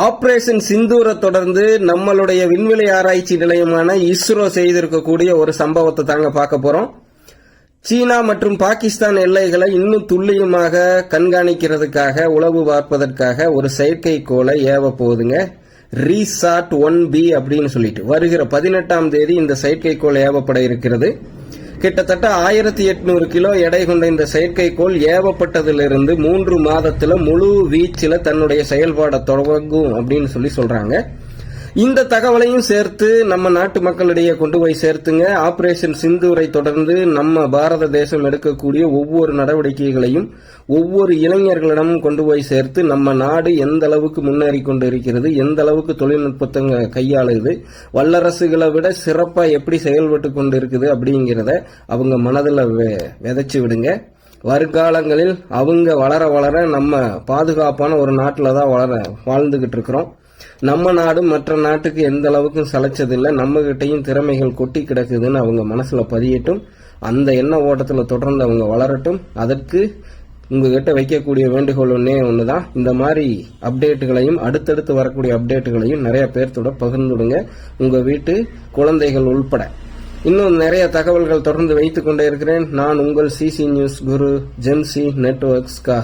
Operation சிந்தூரை தொடர்ந்து நம்மளுடைய விண்வெளி ஆராய்ச்சி நிலையமான இஸ்ரோ செய்திருக்கக்கூடிய ஒரு சம்பவத்தை தாங்க பார்க்க போறோம். சீனா மற்றும் பாகிஸ்தான் எல்லைகளை இன்னும் துல்லியமாக கண்காணிக்கிறதுக்காக, உளவு பார்ப்பதற்காக ஒரு செயற்கைக்கோளை ஏவ போகுதுங்க. ரீசாட் 1B அப்படின்னு சொல்லிட்டு வருகிற 18ஆம் தேதி இந்த செயற்கைக்கோள் ஏவப்பட இருக்கிறது. கிட்டத்தட்ட 1800 கிலோ எடை கொண்ட இந்த செயற்கைக்கோள் ஏவப்பட்டதிலிருந்து 3 மாதத்துல முழு வீச்சில தன்னுடைய செயல்பாட தொடங்கும் அப்படின்னு சொல்றாங்க. இந்த தகவலையும் சேர்த்து நம்ம நாட்டு மக்களிடையே கொண்டு போய் சேர்த்துங்க. ஆபரேஷன் சிந்தூரை தொடர்ந்து நம்ம பாரத தேசம் எடுக்கக்கூடிய ஒவ்வொரு நடவடிக்கைகளையும் ஒவ்வொரு இளைஞர்களிடமும் கொண்டு போய் சேர்த்து நம்ம நாடு எந்த அளவுக்கு முன்னேறி கொண்டு இருக்கிறது, எந்த அளவுக்கு தொழில்நுட்பத்தை கையாளுது, வல்லரசுகளை விட சிறப்பா எப்படி செயல்பட்டு கொண்டு இருக்குது அப்படிங்கிறத அவங்க மனதில் விதைச்சு விடுங்க. வருங்காலங்களில் அவங்க வளர வளர நம்ம பாதுகாப்பான ஒரு நாட்டில் தான் வாழ்ந்துகிட்டு இருக்கிறோம். நம்ம நாடு மற்ற நாட்டுக்கு எந்த அளவுக்கு சளைச்சதில்லை, நம்ம கிட்டையும் திறமைகள் கொட்டி கிடக்குதுன்னு அவங்க மனசுல பதியட்டும். அந்த எண்ண ஓட்டத்துல தொடர்ந்து அவங்க வளரட்டும். அதற்கு உங்ககிட்ட வைக்கக்கூடிய வேண்டுகோள் ஒண்ணுதான், இந்த மாதிரி அப்டேட்டுகளையும் அடுத்தடுத்து வரக்கூடிய அப்டேட்டுகளையும் நிறைய பேர்த்தோட பகிர்ந்துடுங்க, உங்க வீட்டு குழந்தைகள் உள்பட. இன்னும் நிறைய தகவல்கள் தொடர்ந்து வைத்துக் கொண்டே இருக்கிறேன். நான் உங்கள் சிசி நியூஸ் குரு, ஜெம்சி நெட்வொர்க்ஸ்க்காக.